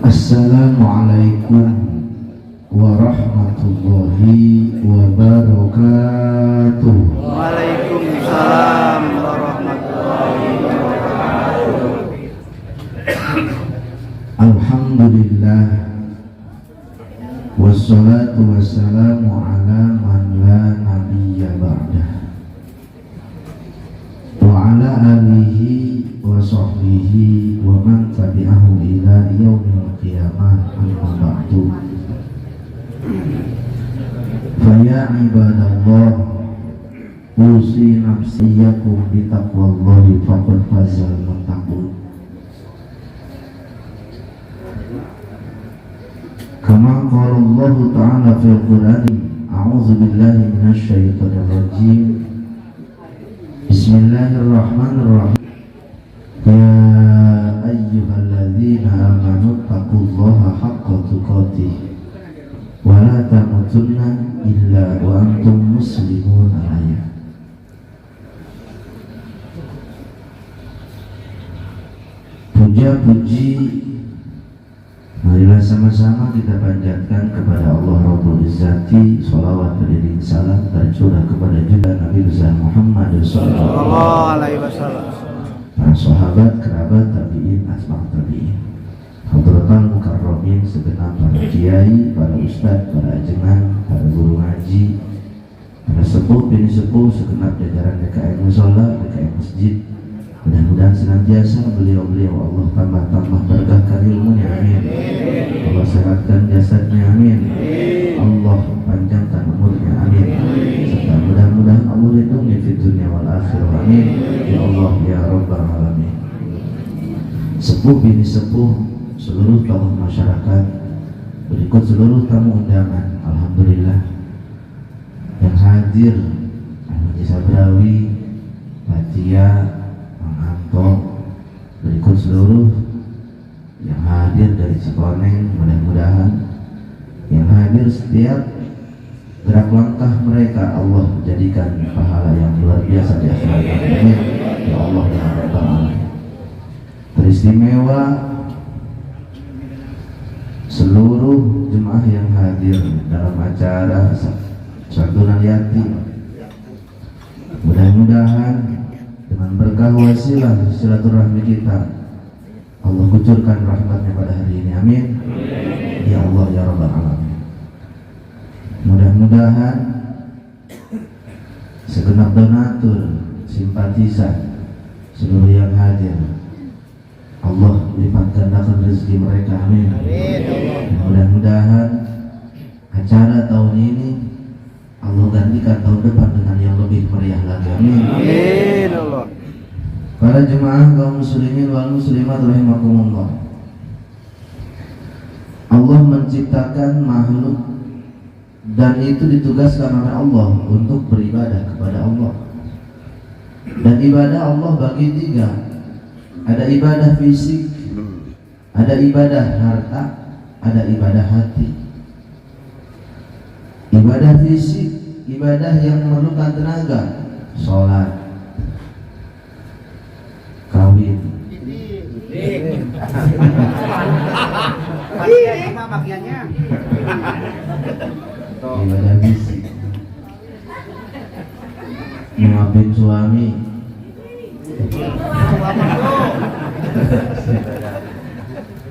Assalamualaikum warahmatullahi wabarakatuh. Waalaikumsalam warahmatullahi wabarakatuh. Alhamdulillah, wassalatu wassalamu ala man la nabiyya ba'dah, wa ala alihi wa sahbihi wa man tabi'ahu ila yaumil qiyamah, amma ba'du. Faya ibadallah, usi nafsiyakum bitaqwallahi faqad fazal muttaqun. Kama qala Allah Ta'ala fil Qur'an, a'udzu billahi minasy syaithanir rajim. Bismillahirrahmanirrahim. Ya ayyuhalladzina amanu taqullaha haqqa tuqatih wa la tamutunna illa wa antum muslimun. Ayat. Puja-puji marilah sama-sama kita panjatkan kepada Allah Rabbul Izzati. Sholawat beriring salam tercurah kepada junjungan Nabi besar Muhammad sallallahu alaihi wasallam, para sahabat, kerabat, tabi'in, asma' tabi'in, hadratal mukarramin, segenap para kiai, para ustadz, para ajengan, para guru ngaji, para sepuh, bini sepuh, segenap jajaran DKM Musola, DKM Masjid. Mudah-mudahan senantiasa beliau-beliau Allah tambah-tambah berkah ilmunya, amin. Allah sehatkan jasadnya, amin. Allah panjangkan umurnya, amin. Serta mudah-mudahan Allah lindungi di dunia wal akhirah, amin. Ya Allah ya Rabbal alamin. Sepuh bini sepuh, seluruh tokoh masyarakat, berikut seluruh tamu undangan, alhamdulillah yang hadir, Haji Sabrawi, Fatia, berikut seluruh yang hadir dari Cikoneng, mudah-mudahan yang hadir setiap gerak langkah mereka Allah jadikan pahala yang luar biasa di akhirat. Amin. Ya Allah ya Rabbal alamin. Teristimewa seluruh jemaah yang hadir dalam acara santunan yatim, mudah-mudahan dengan berkah wasilah silaturahmi kita Allah kucurkan rahmatnya pada hari ini, amin. Ya Allah ya Rabbal alamin. Mudah-mudahan segenap donatur, simpatisan, seluruh yang hadir Allah lipat gandakan rezeki mereka, amin. Mudah-mudahan acara tahun ini Allah gantikan tahun depan dengan yang lebih meriah lagi, amin. Amin Allah. Para jemaah kaum muslimin wal muslimat rahimakumullah, Allah menciptakan makhluk dan itu ditugaskan oleh Allah untuk beribadah kepada Allah. Dan ibadah Allah bagi tiga. Ada ibadah fisik, ada ibadah harta, ada ibadah hati. Ibadah fisik, ibadah yang memerlukan tenaga, sholat, kawin. Bagiannya. Ibadah fisik, maafin suami,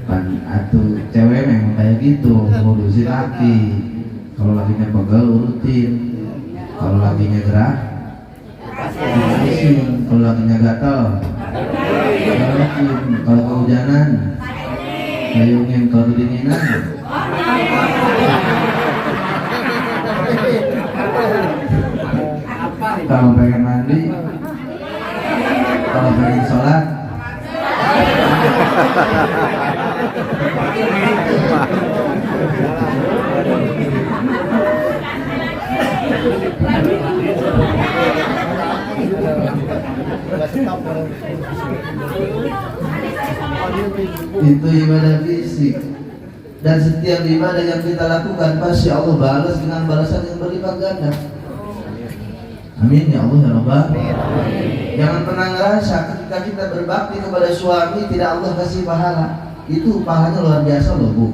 kan atuh cewek memang kayak gitu, ngurusin laki. Kalau lakinya pegel urutin, kalau lakinya gerah urusin, kalau lakinya gatal urutin, kalau kehujanan kayungin, kalau kedinginan kalau pengen mandi, kalau pengen sholat itu ibadah fisik. Dan setiap ibadah yang kita lakukan pasti Allah balas dengan balasan yang berlipat ganda. Amin ya Allah ya Rabbal. Jangan pernah ngerasa ketika kita berbakti kepada suami tidak Allah kasih pahala. itu pahalanya luar biasa loh Bu.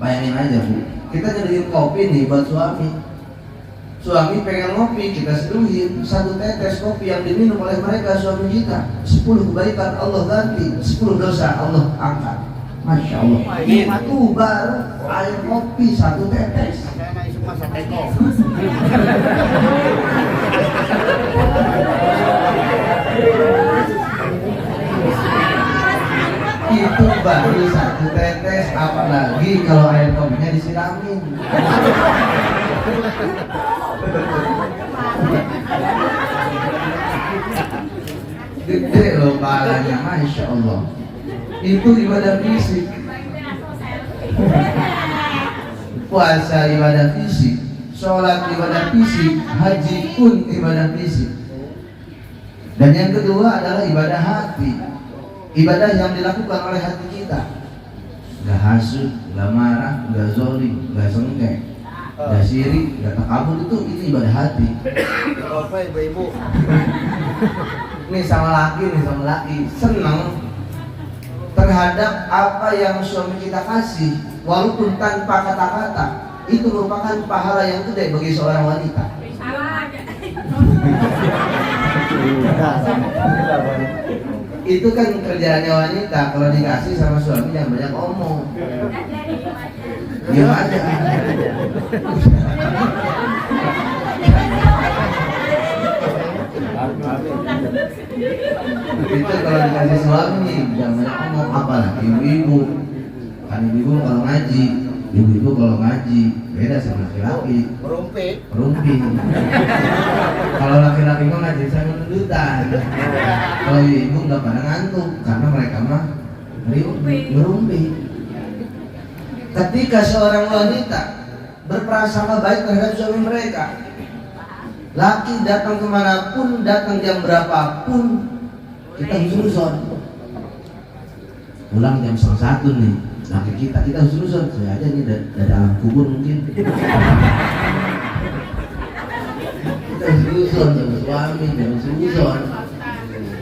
Bayangin aja Bu, kita nyediain kopi nih buat suami pengen ngopi, kita seduhin 1 tetes kopi yang diminum oleh mereka suami kita, 10 kebaikan Allah ganti, 10 dosa Allah angkat. Masya Allah. Itu baru air kopi 1 tetes. Itu baru 1 tetes, apalagi kalau air kopinya disiramin. Gede loh pahalanya, Masya Allah. Itu ibadah fisik. Puasa ibadah fisik, sholat ibadah fisik, haji pun ibadah fisik. Dan yang kedua adalah ibadah hati, ibadah yang dilakukan oleh hati kita. Gak hasud, gak marah, gak zolim, gak sengkek, gak sirik, gak takabur, itu ibadah hati. Apa ibu-ibu? Nih sama laki senang terhadap apa yang suami kita kasih, walaupun tanpa kata-kata, itu merupakan pahala yang gede bagi seorang wanita. Itu kan kerjaannya wanita, kalau dikasih sama suami jangan banyak ngomong, diam aja. Itu kalau dikasih suami jangan banyak ngomong, apalagi ibu-ibu. Kan ibu-ibu kalau ngaji, ibu-ibu kalau ngaji beda sama laki-laki. Merumpi. Kalau laki-laki mah ngaji sama nudutan. Kalau ibu nggak pada ngantuk karena mereka mah merumpi. Ketika seorang wanita berprasangka baik terhadap suami mereka, laki datang kemanapun, datang jam berapapun, kita husnuzon. Pulang jam 1:30 nih, laki kita husnuzon. Saya aja nih dari alam kubur mungkin. Kita husnuzon sama suami, jangan husnuzon.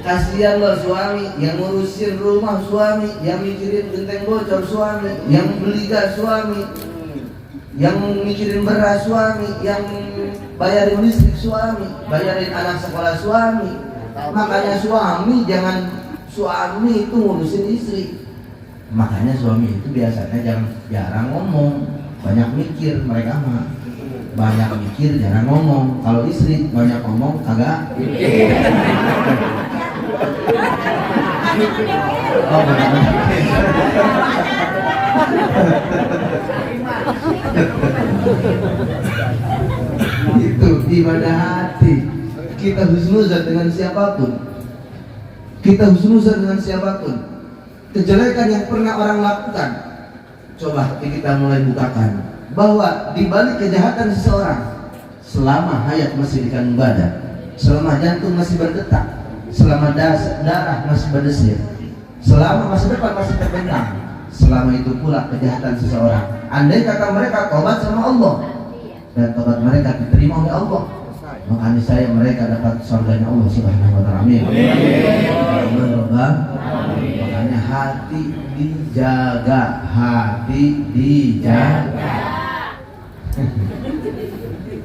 Kasihan loh suami yang ngurusin rumah suami, yang mikirin genteng bocor suami, yang beli gas suami, yang mikirin beras suami, yang bayarin listrik suami, bayarin anak sekolah suami. Makanya suami itu ngurusin istri. Makanya suami itu biasanya jarang ngomong, banyak mikir. Mereka mah banyak mikir, jarang ngomong. Kalau istri banyak ngomong, kagak mikir. Oh, itu ibadah hati. Kita husnuzan dengan siapapun, kejelekan yang pernah orang lakukan, coba kita mulai bukakan bahwa di balik kejahatan seseorang, selama hayat masih di kandung badan, selama jantung masih berdetak, selama darah masih berdesir, selama masa depan masih terbentang, selama itu pula kejahatan seseorang. Andai kata mereka tobat sama Allah dan tobat mereka diterima oleh Allah, makanya saya mereka dapat surganya Allah Subhanahu wa ta'ala. Amin. Makanya hati dijaga.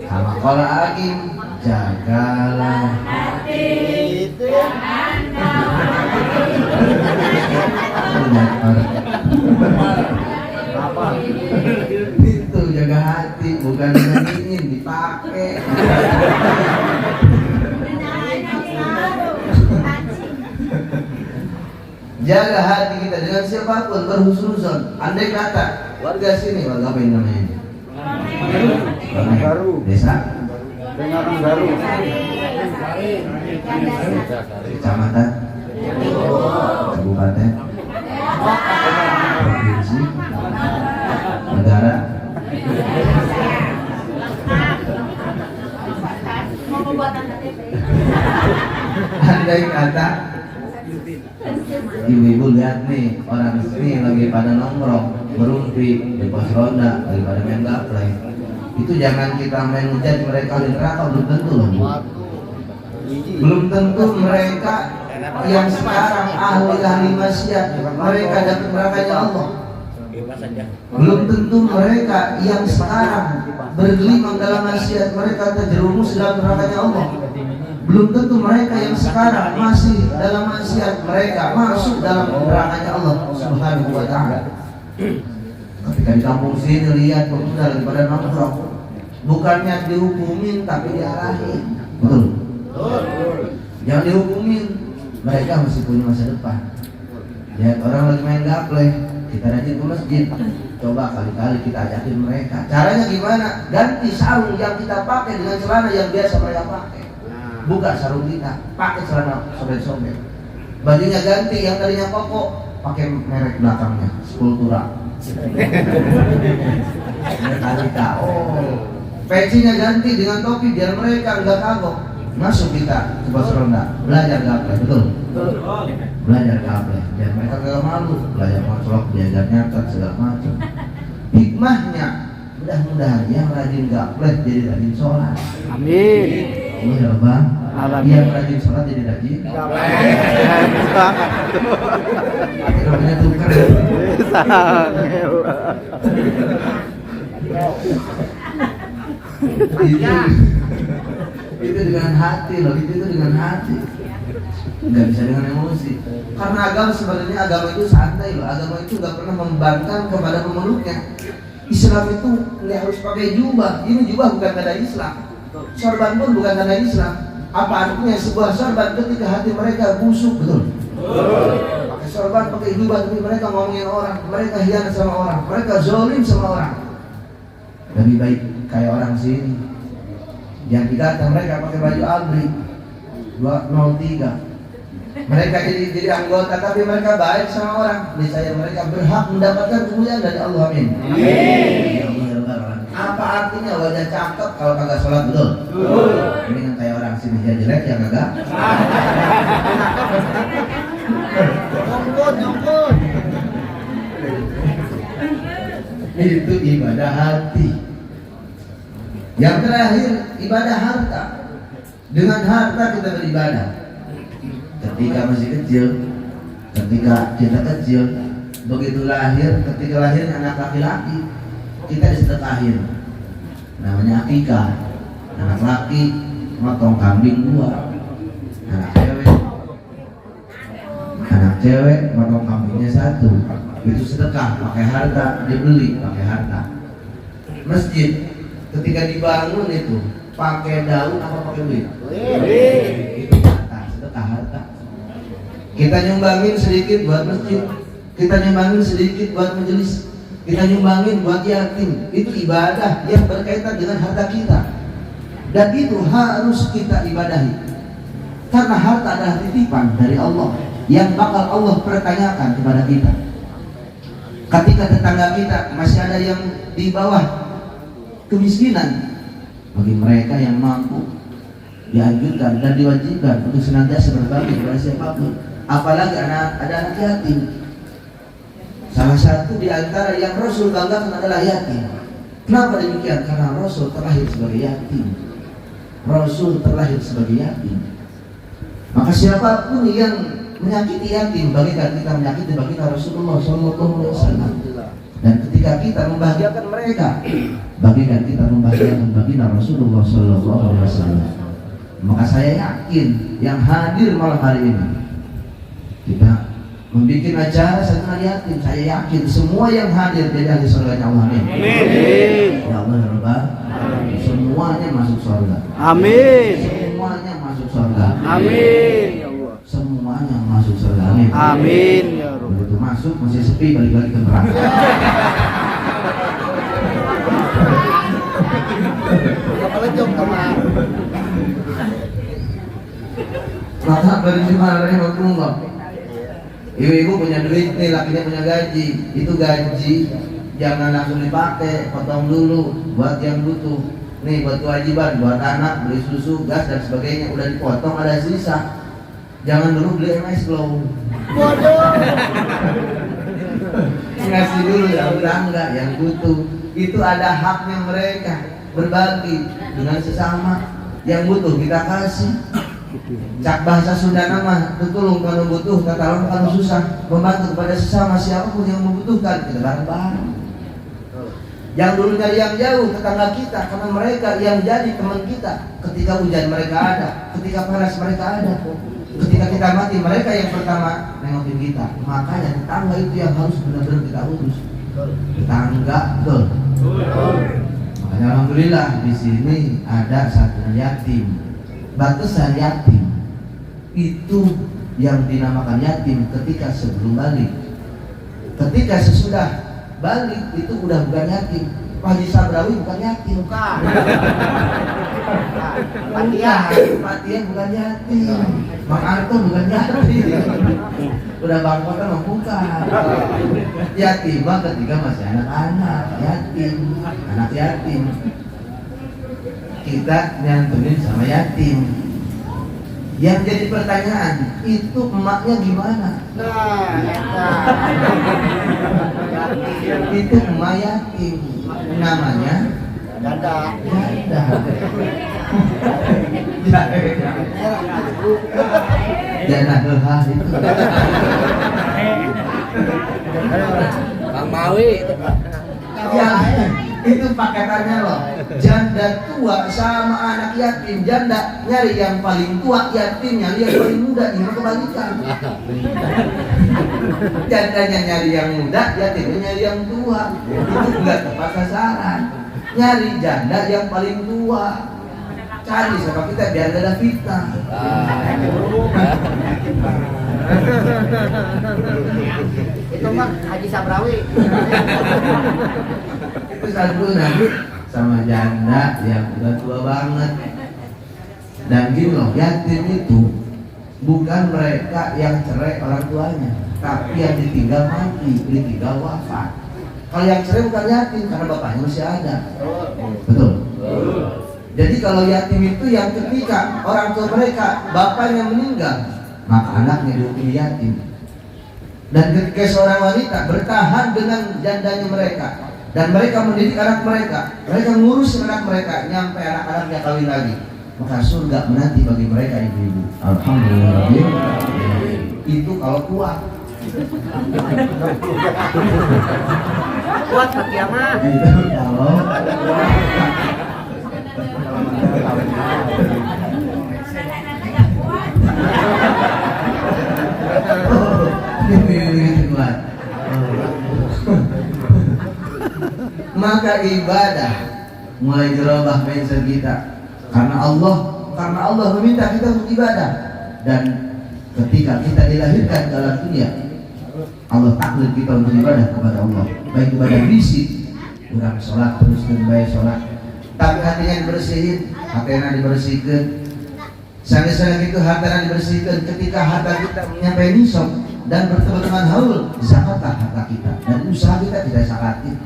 Sama qala lagi, jagalah hati itu jaga hati, bukan dengan ingin dipakai. Jaga hati kita dengan siapapun, berhusnuzon. Andai kata warga sini, warga apa yang namanya? Baru. Desa? Baru. Kecamatan? Kabupaten? Provinsi? Negara? Andai kata ibu-ibu lihat nih, orang sini lagi pada nongkrong, berumpi di pos ronda, lagi pada main gaplek. Itu jangan kita main ngejat mereka di neraka, belum tentu loh Bu. Belum tentu mereka yang sekarang ahli maksiat mereka dapat nerakanya Allah. Belum tentu mereka yang sekarang bergelimang dalam maksiat mereka terjerumus dalam nerakanya Allah. Belum tentu mereka yang sekarang masih dalam maksiat mereka masuk dalam nerakanya Allah Subhanahu wa ta'ala. Ketika di kampung sini lihat pemuda daripada nongkrong, bukannya dihukumin tapi diarahin. Betul. Jangan dihukumin, mereka masih punya masa depan. Lihat orang lagi main gaple, kita rajin ke masjid, coba kali-kali kita ajakin mereka. Caranya gimana? Ganti sarung yang kita pakai dengan celana yang biasa mereka pakai. Buka sarung kita, pakai celana sobek-sobek. Bajunya ganti, yang tadinya koko pakai merek belakangnya, Skulptura. Metallica. Pecinya ganti dengan topi biar mereka enggak kagok. Masuk kita ke pos ronda, belajar gaple, betul? Belajar gaple, biar mereka enggak malu, belajar ngocok, belajar nyatet segala macam. Hikmahnya, mudah-mudahan yang rajin gaple jadi rajin sholat. Amin. Ya Bang, yang rajin sholat jadi rajin gaple. Akhirnya tukar. Itu dengan hati loh, itu dengan hati, nggak bisa dengan emosi. Karena agama sebenarnya agama itu santai loh, agama itu nggak pernah membebankan kepada pemeluknya. Islam itu nggak harus pakai jubah, ini jubah bukan tanda Islam, sorban pun bukan tanda Islam. Apa artinya sebuah sorban ketika hati mereka busuk, betul? Pakai sorban, pakai jubah, tapi mereka ngomongin orang, mereka hianat sama orang, mereka zolim sama orang. Lebih baik kayak orang sini yang dikata mereka pakai baju ABRI 203. Mereka jadi anggota tapi mereka baik sama orang. Niscaya mereka berhak mendapatkan kemuliaan dari Allah. Amin. Apa artinya wajah cakep kalau kagak sholat, betul? Ini kan kayak orang sini dia jelek ya kagak. Itu ibadah hati. Yang terakhir ibadah harta. Dengan harta kita beribadah. Ketika masih kecil, ketika kita kecil, begitu lahir, ketika lahirnya anak laki-laki, kita disedekahin. Namanya akikah. Anak laki motong kambing 2. Anak cewek motong kambingnya 1. Itu sedekah, pakai harta, dibeli pakai harta. Masjid ketika dibangun itu pakai daun apa pakai duit? Itu harta, sedekah harta. Kita nyumbangin sedikit buat masjid, kita nyumbangin sedikit buat majelis, kita nyumbangin buat yatim. Itu ibadah yang berkaitan dengan harta kita, dan itu harus kita ibadahi. Karena harta adalah titipan dari Allah yang bakal Allah pertanyakan kepada kita. Ketika tetangga kita masih ada yang di bawah kemiskinan, bagi mereka yang mampu dianjurkan dan diwajibkan untuk senantiasa berbagi kepada siapapun, apalagi ada anak yatim. Salah satu di antara yang Rasul banggakan adalah yatim. Kenapa demikian? Karena Rasul terlahir sebagai yatim. Rasul terlahir sebagai yatim. Maka siapapun yang menyakiti yatim, bagikan kita menyakiti baginda Rasulullah SAW. Dan ketika kita membahagiakan mereka, bagikan kita membahagiakan baginda Rasulullah SAW. Maka saya yakin yang hadir malam hari ini, kita membuat acara senang yatim, saya yakin semua yang hadir jadi ahli surga Allah. Amin. Ya Allah ya Rabbah, semuanya masuk surga. Amin. Semuanya masuk surga. Amin. Semuanya masuk surga. Amin. Amin. Begitu masuk masih sepi, balik lagi ke neraka. Apalagi jom kamar. Masa dari mana Rasulullah? Ibu-ibu punya duit nih, lakinya punya gaji. Itu gaji jangan langsung dipakai, potong dulu buat yang butuh. Nih buat kewajiban, buat anak, beli susu, gas dan sebagainya, udah dipotong ada sisa. Jangan dulu beli MS Glow. Bodoh. Ngasih dulu yang tetangga yang butuh. Itu ada haknya mereka berbagi dengan sesama yang butuh, kita kasih. Cak bahasa Sunda nama tutulung kalau butuh, kata kalau susah, membantu kepada sesama siapapun yang membutuhkan, kita bareng-bareng. Yang dulunya yang jauh tetangga kita, karena mereka yang jadi teman kita. Ketika hujan mereka ada, ketika panas mereka ada, ketika kita mati mereka yang pertama nengokin kita. Makanya tetangga itu yang harus benar-benar kita urus. Tetangga, betul. Makanya alhamdulillah di sini ada satu yatim, batasan yatim itu yang dinamakan yatim ketika sebelum balik. Ketika sesudah balik itu udah bukan yatim. Pak Haji Sabrawi bukan yatim. Bukan. Patian bukan yatim. Mak Arto bukan yatim. Udah bangkot kan bukan. Yatim mah ketika masih anak-anak, yatim, anak yatim. Kita nyantunin sama yatim. Yang jadi pertanyaan, itu emaknya gimana? Itu emak yatim. Namanya Janda. Janda hehah itu. Bang Mawi. Ya, itu paketannya loh. Janda tua sama anak yatim. Janda nyari yang paling tua, yatim nyari yang paling muda. Ini kebalikan. Jandanya nyari yang muda, yatimnya nyari yang tua. Itu enggak tepat sasaran. Nyari janda yang paling tua. Cari sama kita biar gak ada fitnah. Itu mah Haji Sabrawi. Itu satu nanti sama janda yang udah tua banget. Dan gini loh, yatim itu bukan mereka yang cerai orang tuanya, tapi yang ditinggal mati, ditinggal wafat. Kalau yang cerai bukan yatim karena bapaknya masih ada. Betul. Jadi kalau yatim itu yang ketika orang tua mereka bapaknya meninggal, maka anaknya dihukum yatim. Dan ketika seorang wanita bertahan dengan jandanya mereka dan mereka mendidik anak mereka ngurus anak mereka nyampe anak-anaknya kawin lagi, maka surga menanti bagi mereka ibu-ibu. Alhamdulillah. Itu kalau kuat. Kuat Pak Kiamat. Itu kalau kuat. Maka ibadah mulai gerobah mindset kita karena Allah meminta kita untuk ibadah. Dan ketika kita dilahirkan dalam dunia, Allah takdir kita untuk ibadah kepada Allah, baik ibadah fisik, kurang sholat terus dan baik sholat, tapi hatinya dibersihin, hatinya dibersihkan. Sana-sana itu harta dibersihkan. Ketika harta kita menyampaikan nisab dan bertemu dengan haul, zakatlah harta kita dan usaha kita tidak zakatin.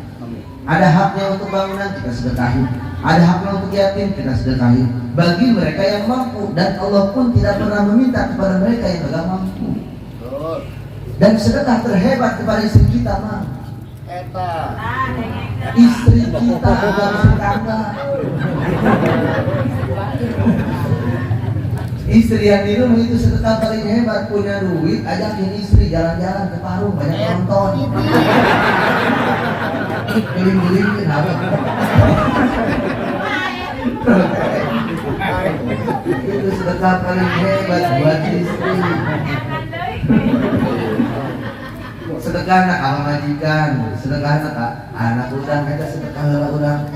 Ada haknya untuk bangunan kita sedekahin, ada haknya untuk yatim kita sedekahin. Bagi mereka yang mampu, dan Allah pun tidak pernah meminta kepada mereka yang tidak mampu. Dan sedekah terhebat kepada istri kita mah. Istri kita bukan tetangga. Istri yang di rumah itu sedekah paling hebat. Punya duit, ajakin istri jalan-jalan ke Parung, banyak nonton. Giling-gilingin apa? Itu sedekah paling hebat buat istri. Sedekah anak apa majikan, sedekah anak udang, kita sedekah udang.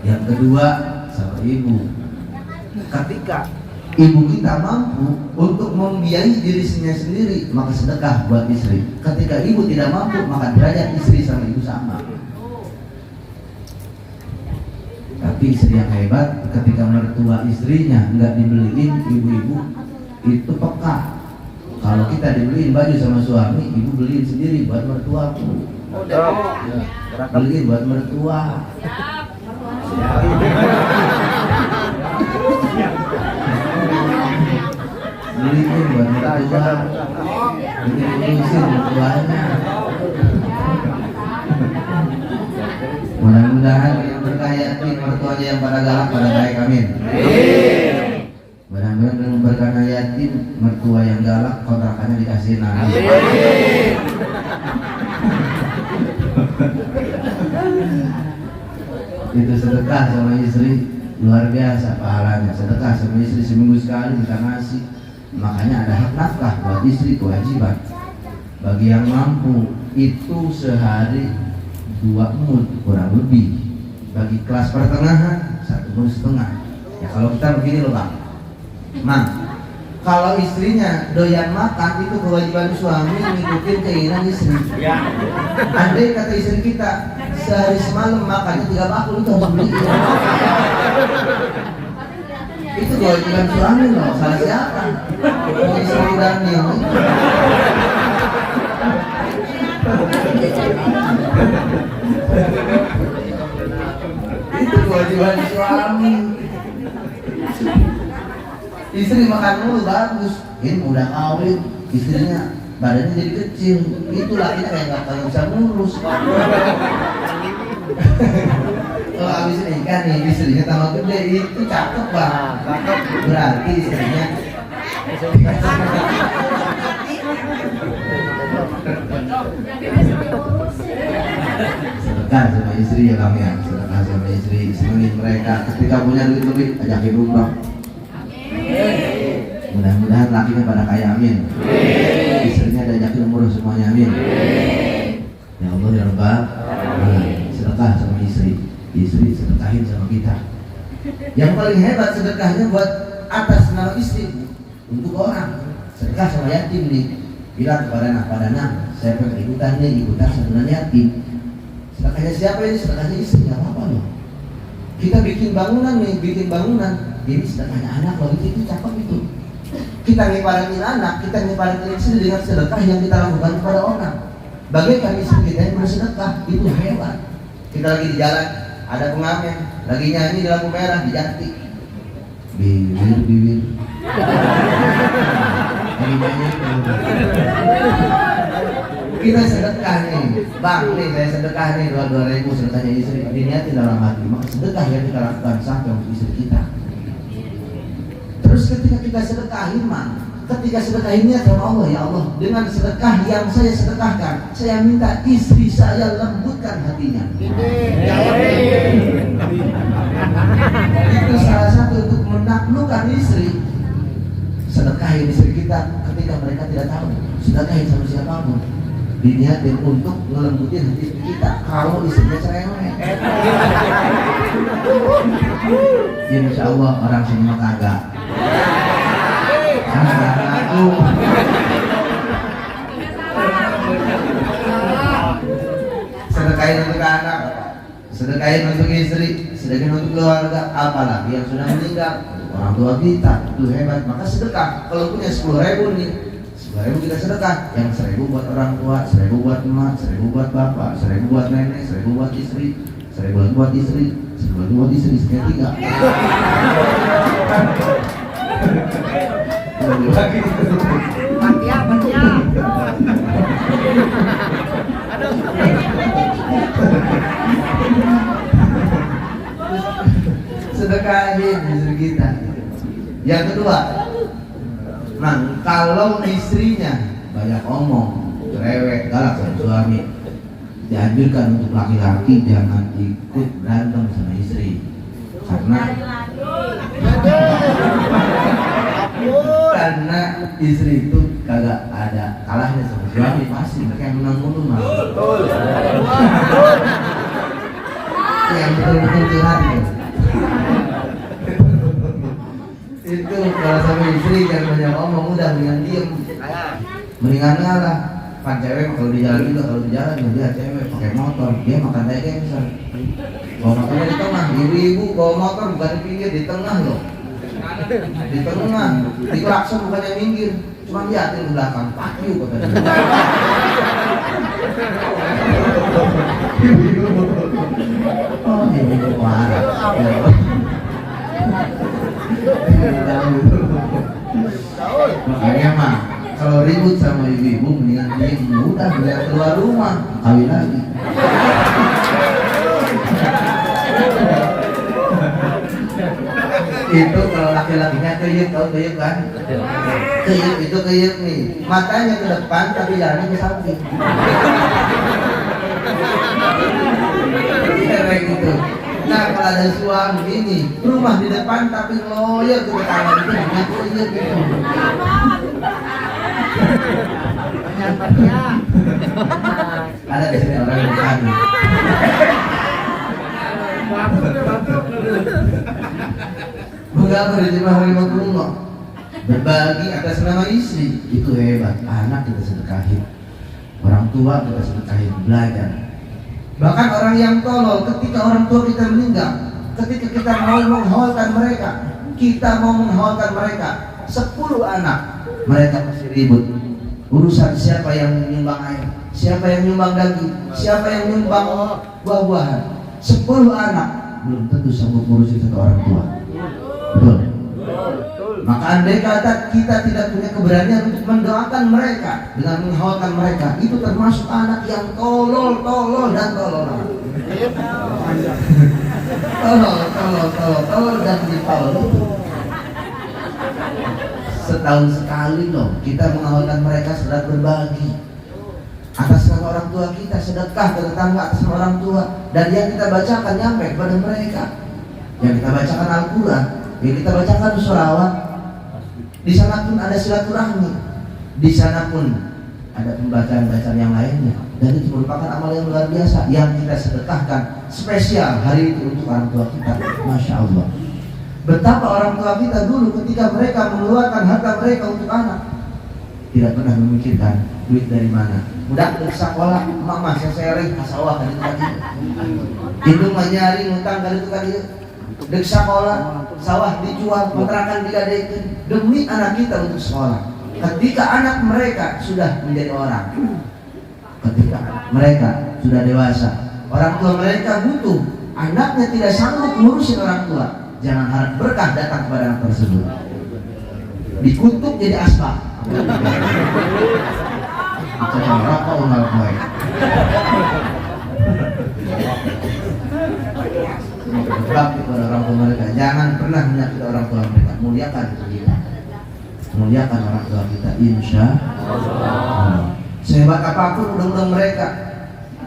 Yang kedua sama ibu. Ketika ibu kita mampu untuk membiayai dirinya sendiri, maka sedekah buat istri. Ketika ibu tidak mampu, maka derajat istri sama ibu sama. Tapi istri yang hebat, ketika mertua istrinya nggak dibeliin, ibu-ibu itu peka. Kalau kita dibeliin baju sama suami, ibu beliin sendiri buat mertua. Beliin buat mertua. Beliin buat mertua. Beliin mertuanya. Mudah-mudahan yang berkaya ini mertuanya yang pada galak pada baik, amin. Mudah-mudahan mudah-mudahan dengan berkah yatim, mertua yang galak, kontrakannya dikasih nanti. Itu sedekah sama istri luar biasa pahalanya. Sedekah sama istri seminggu sekali kita ngasih. Makanya ada hak nafkah buat istri, kewajiban. Bagi yang mampu itu sehari 2 mud kurang lebih. Bagi kelas pertengahan 1,5 mud. Ya kalau kita begini loh Bang, Mang, kalau istrinya doyan makan itu kewajiban suami ngikutin keinginan istri. Ya. Andai kata istri kita sehari semalam makannya 3 bakul, itu harus beli. Itu kewajiban suami loh, salah siapa? Istri Daniel. Itu kewajiban suami. Istri makan mulu bagus, ini udah kawin, istrinya badannya jadi kecil, itu lakinya kayak nggak bisa ngurus. Kalau habis nikah nih istrinya tambah gede, itu cakep Bang. Berarti istrinya sedekah sama istri ya Bang ya, sedekah sama istri, senengin mereka. Ketika punya duit lebih, ajakin umroh. Mudah-mudahan lakinya pada kaya, amin. Istrinya diajakin umroh semuanya, amin. Ya Allah ya Rabbal alamin. Sedekah sama istri, istri sedekahin sama kita. Yang paling hebat sedekahnya buat atas nama istri, untuk orang. Sedekah sama yatim nih, bilang kepada anak, saya pengen ikutan santunan yatim. Sedekahnya siapa ini? Sedekahnya istri, nggak apa-apa loh. Kita bikin bangunan, ini sedekahnya anak loh, itu cakep itu. Kita ngiparatin anak, kita ngiparatin istri dengan sedekah yang kita lakukan kepada orang. Bagaikan istri kita yang bersedekah, itu hebat. Kita lagi di jalan, ada pengamen, lagi nyanyi di lampu merah, diganti. Bibir. Kita sedekah nih, Bang, nih saya sedekah nih 2.000 sedekahnya istri, diniatin dalam hati, maka sedekah yang kita lakukan sampai untuk istri kita. Terus ketika kita sedekahin, ketika sedekahin niat sama Allah, ya Allah, dengan sedekah yang saya sedekahkan, saya minta istri saya lembutkan hatinya. Itu salah satu untuk menaklukkan istri. Sedekahin istri kita ketika mereka tidak tahu, sedekahin sama siapapun, diniatin untuk ngelembutin hati istri kita. Kalau istrinya cerewet, insya Allah orang semua kagak. Sedekahin untuk anak, sedekahin untuk istri, sedekahin untuk keluarga, apalagi yang sudah meninggal, orang tua kita, itu hebat. Maka sedekah, kalau punya 10.000 nih, 10.000 kita sedekah, yang 1.000 buat orang tua, 1.000 buat emak, 1.000 buat bapak, 1.000 buat nenek, 1.000 buat istri, 1.000 buat istri, 1.000 buat istri, sekian 3. Sedekahin istri kita. Yang kedua, kalau istrinya banyak omong, cerewet, galak sama suami, dianjurkan untuk laki-laki jangan ikut berantem sama istri, karena istri itu kagak ada kalahnya sama suami, pasti mereka yang menang mulu mah. Yang betul-betul curhat itu kalau sama istri jangan banyak ngomong, udah mendingan diem, mendingan ngalah. Kan cewek kalau di jalan juga, kalau di jalan dia cewek pakai motor, dia makan tegenser, bawa motornya di tengah, ibu-ibu bawa motor bukan di pinggir, di tengah loh. Di tengah, di klakson bukannya minggir, cuma liatin di belakang, pakiu katanya. Oh, ini parah. Makanya mah, kalau ribut sama ibu-ibu mendingan diem, udah biar keluar rumah, kawin lagi. Itu kalau laki-lakinya keyup, tahu keyup kan? Keyup itu keyup nih, matanya ke depan tapi jalannya ke samping. Kayak gitu. Nah kalau ada suami ini, rumah di depan tapi ngeloyor ke tetangga itu namanya keyup gitu. Ada di sini orang yang aneh. Enggak berjemaah rahimahullah. Berbagi atas nama istri itu hebat. Anak kita sedekahin, orang tua kita sedekahin, belajar. Bahkan orang yang tolol ketika orang tua kita meninggal, ketika kita mau menghaulkan mereka, 10 anak, mereka masih ribut urusan siapa yang menyumbang air, siapa yang nyumbang daging, siapa yang nyumbang buah-buahan. 10 anak belum tentu sanggup ngurusin satu orang tua. Betul. Maka andai kata kita tidak punya keberanian untuk mendoakan mereka dengan menghaulkan mereka, itu termasuk anak yang tolol dan tolol dan ditolol. Setahun sekali loh kita menghaulkan mereka, sedang berbagi atas nama orang tua kita, sedekah ke tetangga atas nama orang tua, dan yang kita bacakan nyampe kepada mereka, yang kita bacakan Al-Quran, yang kita bacakan sholawat. Di sana pun ada silaturahmi, di sana pun ada pembacaan-bacaan yang lainnya, dan itu merupakan amal yang luar biasa yang kita sedekahkan spesial hari itu untuk orang tua kita. Masya Allah, betapa orang tua kita dulu ketika mereka mengeluarkan harta mereka untuk anak, tidak pernah memikirkan duit dari mana. Udah ke sekolah, mama saya sawah kali itu tadi, itu menyari ngutang kali itu tadi. Dek sekolah, sawah dijual, kontrakan digadekeun demi anak kita untuk sekolah. Ketika anak mereka sudah menjadi orang, ketika mereka sudah dewasa, orang tua mereka butuh, anaknya tidak sanggup ngurusin orang tua, jangan harap berkah datang kepada anak tersebut. Dikutuk jadi asbak. Jangan rokok unal boy. Berbakti kepada orang tua mereka, jangan pernah menyakiti orang tua mereka. Muliakan kita, muliakan orang tua kita, insya Allah. Sehebat apapun undang-undang mereka,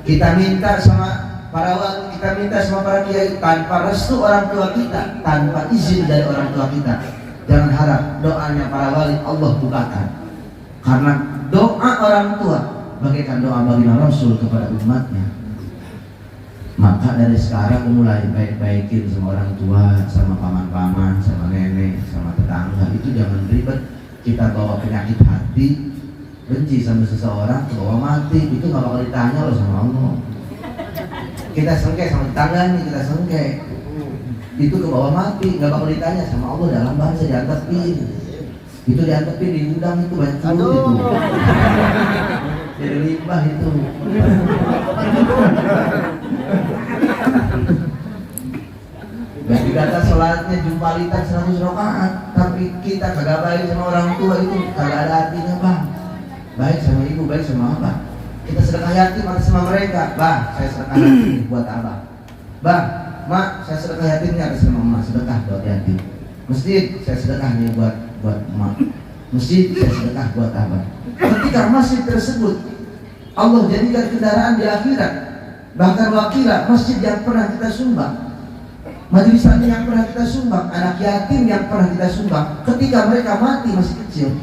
kita minta sama para wali, kita minta sama para kiai, tanpa restu orang tua kita, tanpa izin dari orang tua kita, jangan harap doanya para wali Allah bukakan. Karena doa orang tua bagaikan doa baginda Rasul kepada umatnya. Maka dari sekarang mulai baik-baikin sama orang tua, sama paman-paman, sama nenek, sama tetangga. Itu jangan ribet. Kita bawa penyakit hati, benci sama seseorang, bawa mati, itu nggak bakal ditanya loh sama Allah. Kita sengke sama tetangga nih, kita sengke, itu ke bawah mati, nggak bakal ditanya sama Allah. Dalam bahasa diantepin, itu diantepin di gudang itu banyak itu. Jadi limbah itu. Gak dikata sholatnya jumpalitan 100 rakaat, tapi kita kagak baik sama orang tua, itu kagak ada artinya bang. Baik sama ibu, baik sama abah, kita sedekah yatim atas sama mereka. Bang, saya sedekah yatim buat abah. Bang, mak, saya sedekah yatimnya atas nama emak, sedekah buat yatim. Masjid, saya sedekah nih buat emak. Masjid, saya sedekah buat abah. Ketika masjid tersebut Allah jadikan kendaraan di akhirat, bahkan wakilah masjid yang pernah kita sumbang, majelis taklim yang pernah kita sumbang, anak yatim yang pernah kita sumbang, ketika mereka mati masih kecil,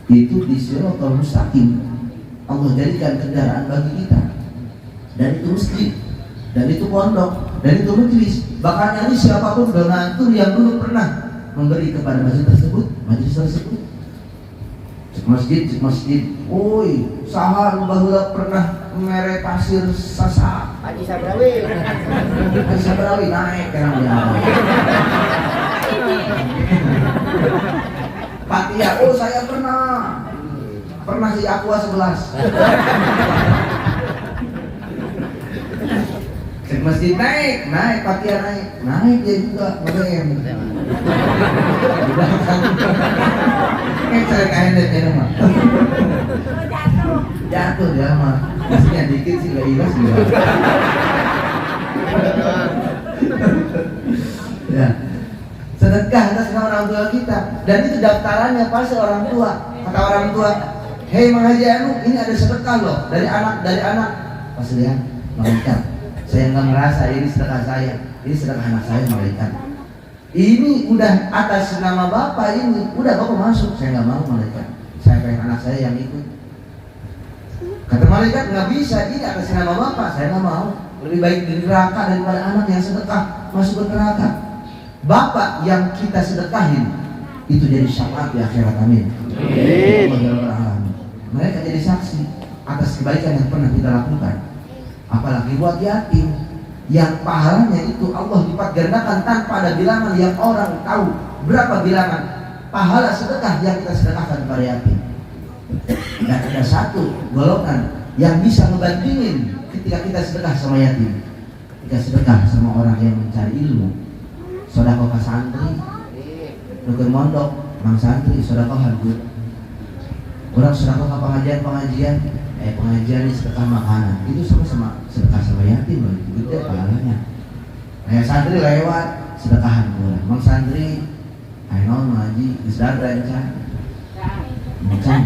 itu di Siratal Mustaqim Allah jadikan kendaraan bagi kita. Dan itu masjid, dan itu pondok, dan itu majelis. Bahkan yang siapapun donatur yang dulu pernah memberi kepada masjid tersebut, majelis tersebut, masjid, woi, saha baheula pernah mere pasir sasa. Haji Sabrawi. Haji Sabrawi naik karena dia. Patia, oh saya pernah di Aqua 11. Cek masjid naik, Patia naik dia juga ngebem. Cari kain deh mah. Jatuh dia mah. Mesinnya dikit sih gak ilas juga. Ya. sedekah atas nama orang tua kita, dan itu daftarannya pasti orang tua. Kata orang tua, hei Mang Haji Anu, ini ada sedekah loh dari anak. Pas lihat, malaikat, saya nggak merasa ini sedekah saya, ini sedekah anak saya. Malaikat, ini udah atas nama bapak, ini udah bapak masuk. Saya nggak mau malaikat, saya pengen anak saya yang ikut. Kata malaikat, nggak bisa, ini atas nama bapak, saya nggak mau. Lebih baik di neraka daripada anak yang sedekah masuk ke neraka. Bapak yang kita sedekahin itu jadi syafaat di akhirat, amin. Mereka jadi saksi atas kebaikan yang pernah kita lakukan. Apalagi buat yatim yang pahalanya itu Allah lipat gandakan tanpa ada bilangan, yang orang tahu berapa bilangan pahala sedekah yang kita sedekahkan kepada yatim. Dan ada satu golongan yang bisa ngebandingin ketika kita sedekah sama yatim, ketika sedekah sama orang yang mencari ilmu. Sedekah ke santri, nuker mondok, mang santri sedekah hargut. Orang sedekah ke pengajian ini sedekah makanan. Itu sama sedekah sama yatim loh, itu gede pahalanya. Kayak santri lewat sedekahan kurang. Mang santri, ayo ngaji, isdar rancang. Macam,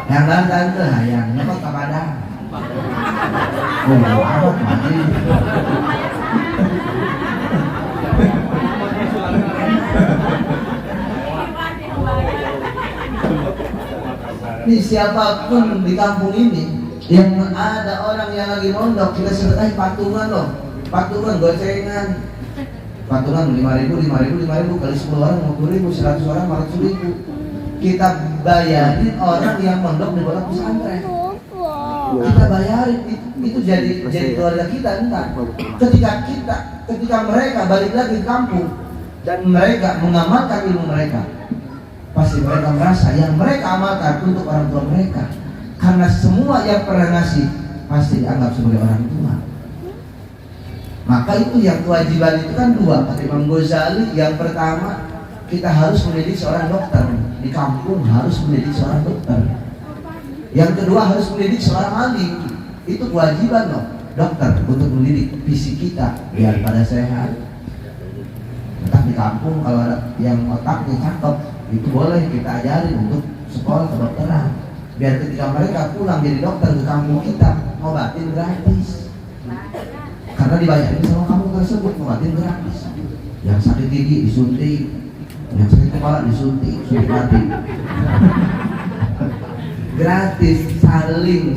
yang tante yang nyokot kepada, amat mati. Ini siapapun di kampung ini yang ada orang yang lagi mondok, kita sedekahin patungan loh, patungan gocengan, patungan 5.000 kali 10 orang 50.000, 100 orang 400.000. Kita bayarin orang yang mondok di pondok pesantren. Kita bayarin itu jadi keluarga kita entar. Ketika mereka balik lagi ke kampung dan mereka mengamalkan ilmu mereka, pasti mereka merasa yang mereka amalkan untuk orang tua mereka. Karena semua yang pernah ngasih pasti dianggap sebagai orang tua. Maka itu yang kewajiban itu kan dua, kata Imam Ghazali. Yang pertama, kita harus mendidik seorang dokter. Di kampung harus mendidik seorang dokter. Yang kedua, harus mendidik seorang alim. Itu kewajiban loh, dokter, untuk mendidik fisik kita biar pada sehat. Entah di kampung kalau ada yang otaknya cakep, itu boleh kita ajarin untuk sekolah kedokteran. Biar ketika mereka pulang jadi dokter ke kampung kita, ngobatin gratis. Karena dibayarin sama kampung tersebut, ngobatin gratis. Yang sakit gigi disuntik, yang sakit kepala disuntik, suntik mati. Gratis,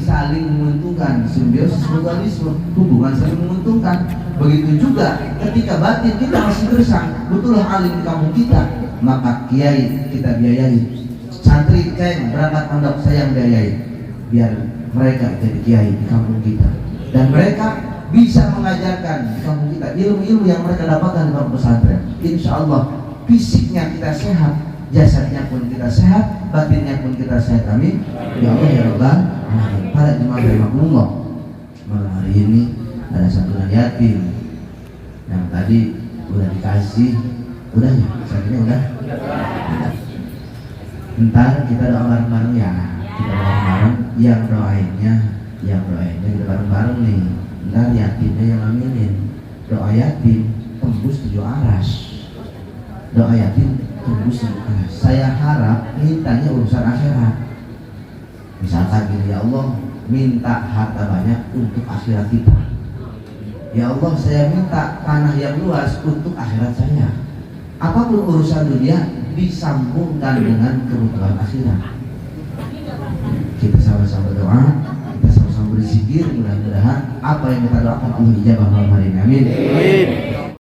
saling menguntungkan, simbiosis mutualisme, hubungan saling menguntungkan. Begitu juga ketika batin kita masih gersang, betul alim di kampung kita, maka kiai kita biayai. Santri ceng berangkat pondok saya yang biayai, biar mereka jadi kiai di kampung kita, dan mereka bisa mengajarkan di kampung kita ilmu-ilmu yang mereka dapatkan di kampung pesantren. Insya Allah fisiknya kita sehat, jasadnya pun kita sehat, batinnya pun kita sehat, amin. Ya Allah ya Rabbal alamin. Para jemaah rahimakumullah, malam hari ini ada santunan yatim yang tadi udah dikasih, udah ya, sakitnya udah. Ntar kita doa bareng-bareng ya, kita doa bareng, yang doainnya kita bareng-bareng nih. Ntar yatimnya yang aminin. Doa yatim tembus 7 aras. Doa yatim tembus 7 aras. Saya harap mintanya urusan akhirat. Misalkan gini, ya Allah, minta harta banyak untuk akhirat kita. Ya Allah, saya minta tanah yang luas untuk akhirat saya. Apapun urusan dunia disambungkan dengan kebutuhan akhirat. Kita sama-sama berdoa, kita sama-sama berzikir, mudah-mudahan apa yang kita doakan Allah ijabah malam hari ini, amin.